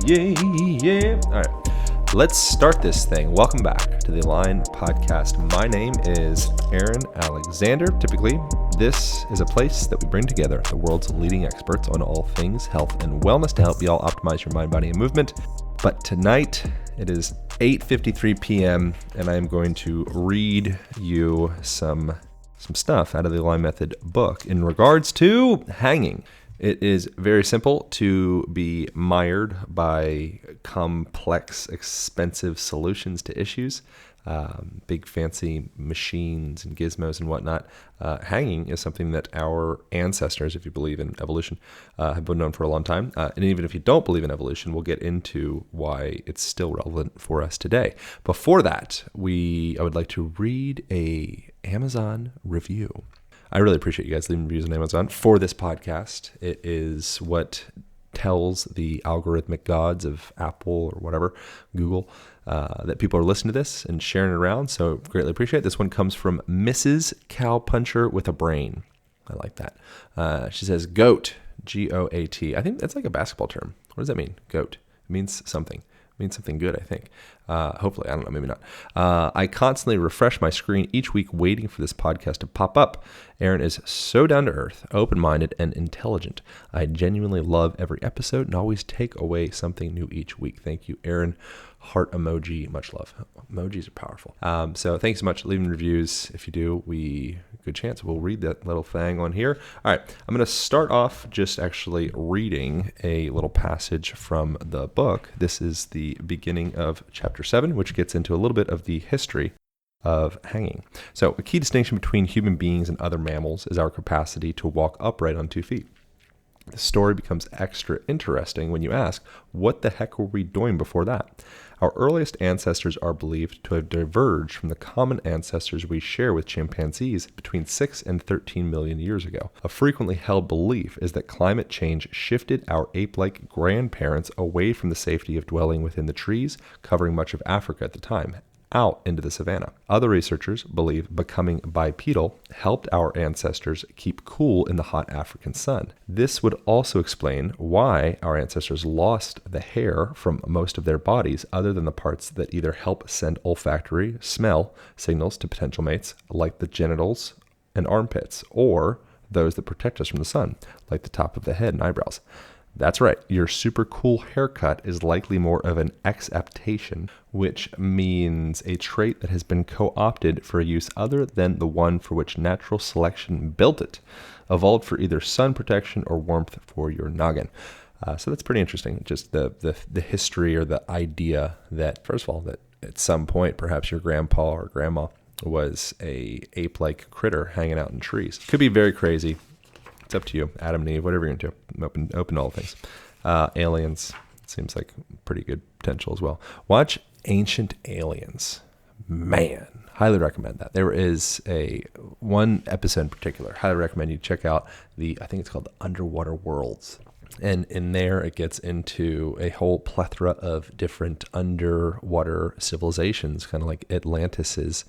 Yeah. All right, let's start this thing. Welcome back to the Align Podcast. My name is Aaron Alexander. Typically, this is a place that we bring together the world's leading experts on all things health and wellness to help you all optimize your mind, body, and movement. But tonight, it is 8:53 p.m., and I am going to read you some stuff out of the Align Method book in regards to hanging. It is very simple to be mired by complex, expensive solutions to issues, big fancy machines and gizmos and whatnot. Hanging is something that our ancestors, if you believe in evolution, have been known for a long time. And even if you don't believe in evolution, we'll get into why it's still relevant for us today. Before that, I would like to read a Amazon review. I really appreciate you guys leaving reviews on Amazon for this podcast. It is what tells the algorithmic gods of Apple or whatever, Google, that people are listening to this and sharing it around. So greatly appreciate it. This one comes from Mrs. Cowpuncher with a Brain. I like that. She says, GOAT, G-O-A-T. I think that's like a basketball term. What does that mean? GOAT. It means something. It means something good, I think. Hopefully, I don't know, maybe not. I constantly refresh my screen each week waiting for this podcast to pop up. Aaron is so down to earth, open-minded, and intelligent. I genuinely love every episode and always take away something new each week. Thank you, Aaron. Heart emoji, much love. Emojis are powerful. So thanks so much. Leaving reviews. If you do, good chance we'll read that little thing on here. All right, I'm going to start off just actually reading a little passage from the book. This is the beginning of chapter 7, which gets into a little bit of the history of hanging. So a key distinction between human beings and other mammals is our capacity to walk upright on 2 feet. The story becomes extra interesting when you ask, what the heck were we doing before that? Our earliest ancestors are believed to have diverged from the common ancestors we share with chimpanzees between 6 and 13 million years ago. A frequently held belief is that climate change shifted our ape-like grandparents away from the safety of dwelling within the trees, covering much of Africa at the time, out into the savanna. Other researchers believe becoming bipedal helped our ancestors keep cool in the hot African sun. This would also explain why our ancestors lost the hair from most of their bodies, other than the parts that either help send olfactory smell signals to potential mates, like the genitals and armpits, or those that protect us from the sun, like the top of the head and eyebrows. That's right, your super cool haircut is likely more of an exaptation, which means a trait that has been co-opted for a use other than the one for which natural selection built it, evolved for either sun protection or warmth for your noggin. So that's pretty interesting, just the history or the idea that, first of all, that at some point perhaps your grandpa or grandma was a ape-like critter hanging out in trees. Could be very crazy. It's up to you, Adam and Eve, whatever you're into. Open to all things. Aliens, seems like pretty good potential as well. Watch Ancient Aliens. Man, highly recommend that. There is one episode in particular. Highly recommend you check out I think it's called The Underwater Worlds. And in there, it gets into a whole plethora of different underwater civilizations, kind of like Atlantis,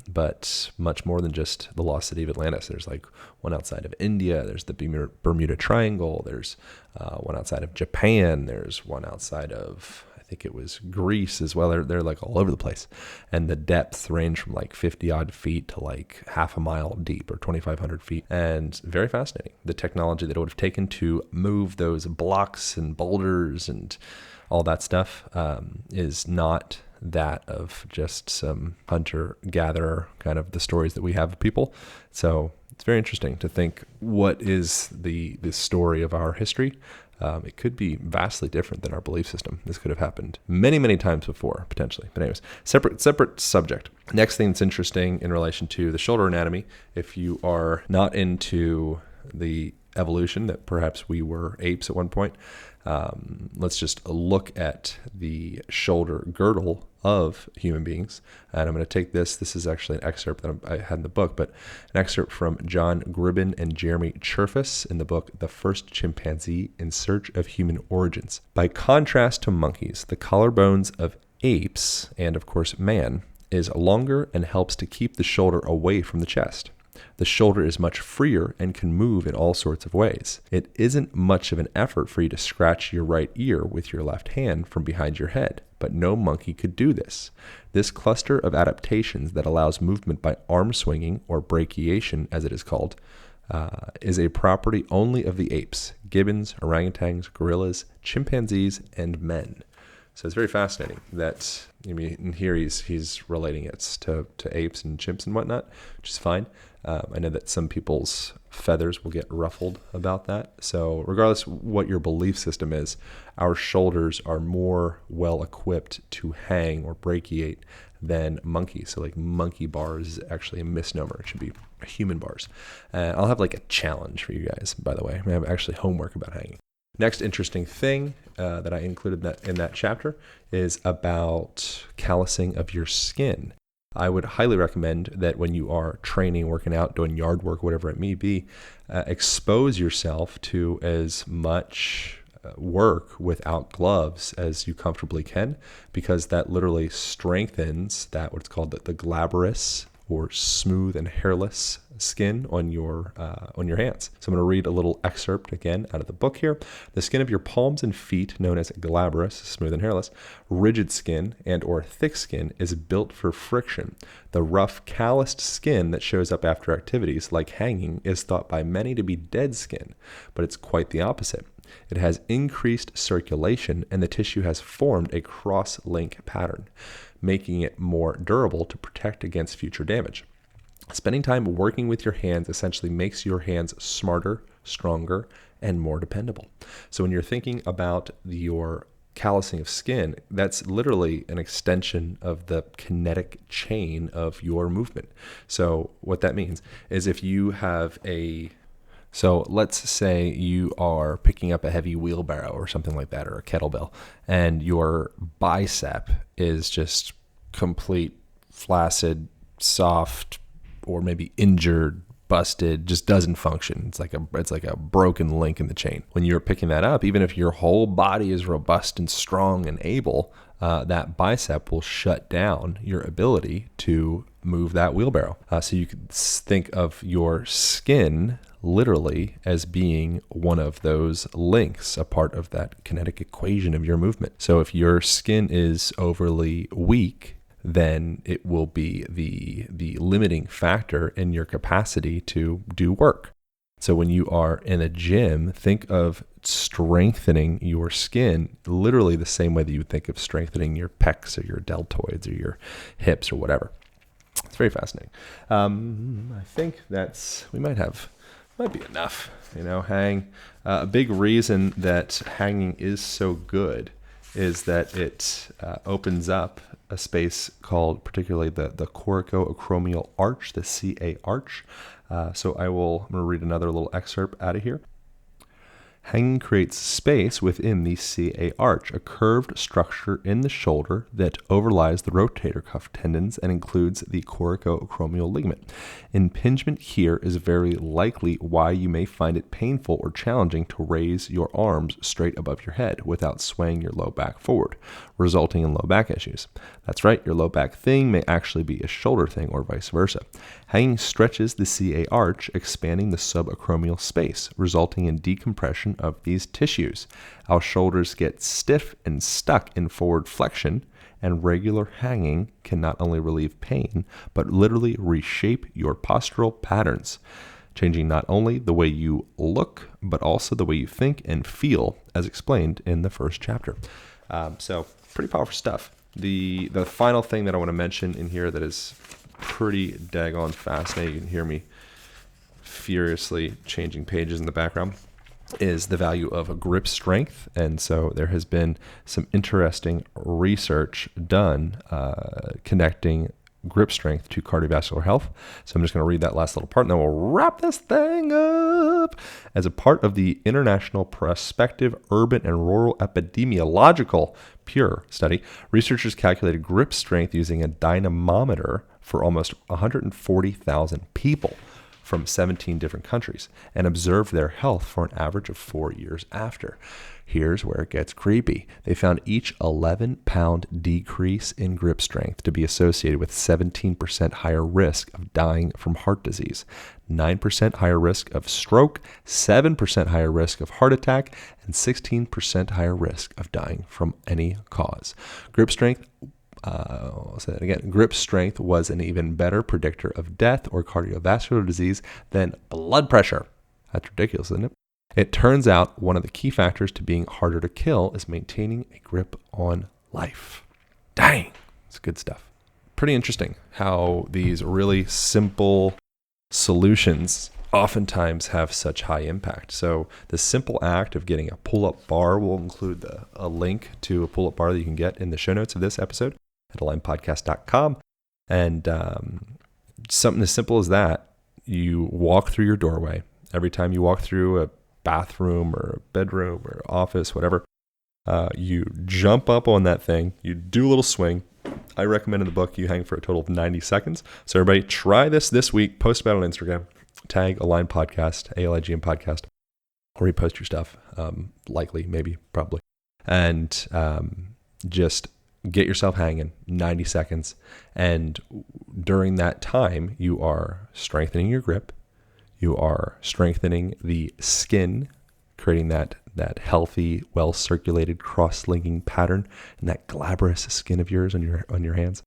but much more than just the lost city of Atlantis. There's like one outside of India. There's the Bermuda Triangle. There's one outside of Japan. There's one outside of, I think it was Greece as well. They're like all over the place. And the depths range from like 50 odd feet to like half a mile deep or 2,500 feet. And very fascinating. The technology that it would have taken to move those blocks and boulders and all that stuff is not that of just some hunter-gatherer, kind of the stories that we have of people. So it's very interesting to think, what is the story of our history? It could be vastly different than our belief system. This could have happened many, many times before, potentially. But anyways, separate subject. Next thing that's interesting in relation to the shoulder anatomy, if you are not into the evolution that perhaps we were apes at one point, let's just look at the shoulder girdle of human beings. And I'm going to take this is actually an excerpt that I had in the book, but an excerpt from John Gribben and Jeremy Cherfas in the book, The First Chimpanzee in Search of Human Origins. By contrast to monkeys, the collarbones of apes, and of course man, is longer and helps to keep the shoulder away from the chest. The shoulder is much freer and can move in all sorts of ways. It isn't much of an effort for you to scratch your right ear with your left hand from behind your head, but no monkey could do this. This cluster of adaptations that allows movement by arm swinging, or brachiation as it is called, is a property only of the apes, gibbons, orangutans, gorillas, chimpanzees, and men. So it's very fascinating that, I mean, here he's relating it to apes and chimps and whatnot, which is fine. I know that some people's feathers will get ruffled about that. So regardless what your belief system is, our shoulders are more well equipped to hang or brachiate than monkeys. So like monkey bars is actually a misnomer. It should be human bars. I'll have like a challenge for you guys, by the way. I have actually homework about hanging. Next interesting thing that I included in that chapter is about callousing of your skin. I would highly recommend that when you are training, working out, doing yard work, whatever it may be, expose yourself to as much work without gloves as you comfortably can, because that literally strengthens that what's called the glabrous or smooth and hairless skin on your hands. So I'm going to read a little excerpt again out of the book here. The skin of your palms and feet, known as glabrous, smooth and hairless, rigid skin and or thick skin, is built for friction. The rough, calloused skin that shows up after activities like hanging is thought by many to be dead skin, but it's quite the opposite. It has increased circulation and the tissue has formed a cross-link pattern, making it more durable to protect against future damage. Spending time working with your hands essentially makes your hands smarter, stronger, and more dependable. So when you're thinking about your callousing of skin, that's literally an extension of the kinetic chain of your movement. So what that means is if you have so let's say you are picking up a heavy wheelbarrow or something like that, or a kettlebell, and your bicep is just complete, flaccid, soft, or maybe injured, busted, just doesn't function. It's like a broken link in the chain. When you're picking that up, even if your whole body is robust and strong and able, that bicep will shut down your ability to move that wheelbarrow. So you could think of your skin literally as being one of those links, a part of that kinetic equation of your movement. So if your skin is overly weak, then it will be the limiting factor in your capacity to do work. So when you are in a gym, think of strengthening your skin literally the same way that you would think of strengthening your pecs or your deltoids or your hips or whatever. It's very fascinating. I think we might be enough, hang. A big reason that hanging is so good is that it opens up a space called particularly the coracoacromial arch, the CA arch. So I'm going to read another little excerpt out of here. Hanging creates space within the CA arch, a curved structure in the shoulder that overlies the rotator cuff tendons and includes the coracoacromial ligament. Impingement here is very likely why you may find it painful or challenging to raise your arms straight above your head without swaying your low back forward, resulting in low back issues. That's right, your low back thing may actually be a shoulder thing or vice versa. Hanging stretches the CA arch, expanding the subacromial space, resulting in decompression of these tissues. Our shoulders get stiff and stuck in forward flexion, and regular hanging can not only relieve pain, but literally reshape your postural patterns, changing not only the way you look, but also the way you think and feel, as explained in the first chapter. So pretty powerful stuff. The final thing that I want to mention in here that is pretty daggone fascinating, you can hear me furiously changing pages in the background, is the value of grip strength. And so there has been some interesting research done connecting grip strength to cardiovascular health. So I'm just going to read that last little part and then we'll wrap this thing up. As a part of the International Prospective Urban and Rural Epidemiological PURE study, researchers calculated grip strength using a dynamometer for almost 140,000 people from 17 different countries and observed their health for an average of 4 years after. Here's where it gets creepy. They found each 11-pound decrease in grip strength to be associated with 17% higher risk of dying from heart disease, 9% higher risk of stroke, 7% higher risk of heart attack, and 16% higher risk of dying from any cause. Grip strength I'll say that again. Grip strength was an even better predictor of death or cardiovascular disease than blood pressure. That's ridiculous, isn't it? It turns out one of the key factors to being harder to kill is maintaining a grip on life. Dang, it's good stuff. Pretty interesting how these really simple solutions oftentimes have such high impact. So the simple act of getting a pull-up bar, will include a link to a pull-up bar that you can get in the show notes of this episode at alignpodcast.com. And something as simple as that, you walk through your doorway. Every time you walk through a bathroom or a bedroom or office, whatever, you jump up on that thing, you do a little swing. I recommend in the book you hang for a total of 90 seconds. So everybody try this week, post about it on Instagram, tag Align Podcast, ALIGN Podcast, or repost your stuff, likely, maybe, probably. And just get yourself hanging 90 seconds. And during that time, you are strengthening your grip. You are strengthening the skin, creating that healthy, well-circulated, cross-linking pattern and that glabrous skin of yours on your hands.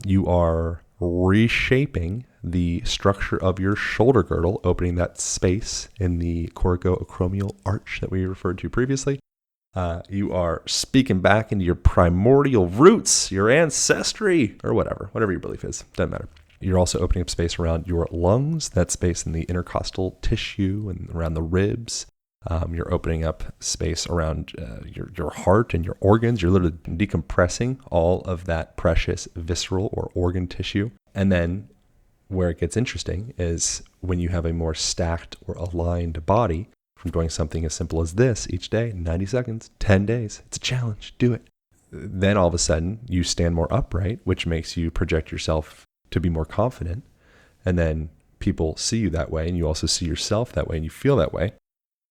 You are reshaping the structure of your shoulder girdle, opening that space in the coracoacromial arch that we referred to previously. You are speaking back into your primordial roots, your ancestry, or whatever your belief is. Doesn't matter. You're also opening up space around your lungs, that space in the intercostal tissue and around the ribs. You're opening up space around your heart and your organs. You're literally decompressing all of that precious visceral or organ tissue. And then where it gets interesting is when you have a more stacked or aligned body from doing something as simple as this each day, 90 seconds, 10 days. It's a challenge. Do it. Then all of a sudden you stand more upright, which makes you project yourself to be more confident. And then people see you that way, and you also see yourself that way, and you feel that way.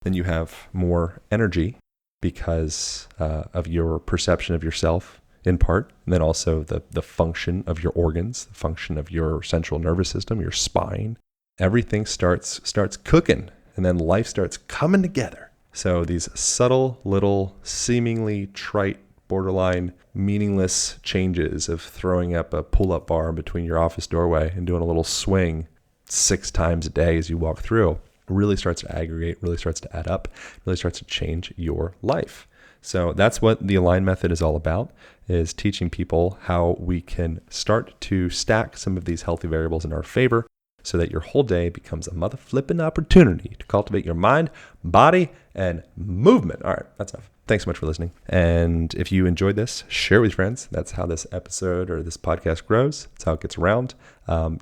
Then you have more energy because of your perception of yourself in part, and then also the function of your organs, the function of your central nervous system, your spine. Everything starts cooking, and then life starts coming together. So these subtle little seemingly trite, borderline meaningless changes of throwing up a pull-up bar in between your office doorway and doing a little swing 6 times a day as you walk through really starts to aggregate, really starts to add up, really starts to change your life. So that's what the Align method is all about, is teaching people how we can start to stack some of these healthy variables in our favor so that your whole day becomes a mother flipping opportunity to cultivate your mind, body, and movement. All right, that's enough. Thanks so much for listening. And if you enjoyed this, share with friends. That's how this episode or this podcast grows. That's how it gets around.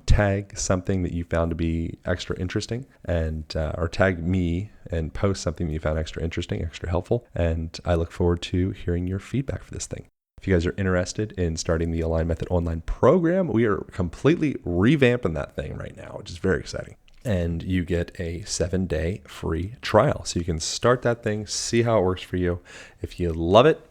Tag something that you found to be extra interesting, and or tag me and post something that you found extra interesting, extra helpful. And I look forward to hearing your feedback for this thing. If you guys are interested in starting the Align Method online program, we are completely revamping that thing right now, which is very exciting. And you get a 7-day free trial. So you can start that thing, see how it works for you. If you love it,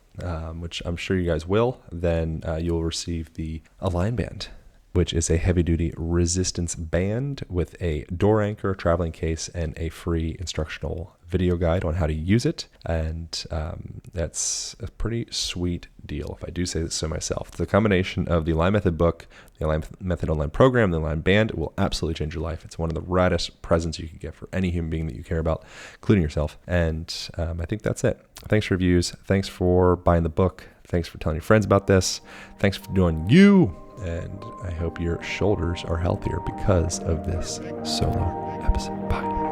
which I'm sure you guys will, then you'll receive the Align Band, which is a heavy-duty resistance band with a door anchor, traveling case, and a free instructional video guide on how to use it. And that's a pretty sweet deal, if I do say so myself. It's a combination of the Align Method book, the Align Method online program, the Align Band. It will absolutely change your life. It's one of the raddest presents you can get for any human being that you care about, including yourself. And I think that's it. Thanks for reviews. Thanks for buying the book. Thanks for telling your friends about this. Thanks for doing you. And I hope your shoulders are healthier because of this solo episode. Bye.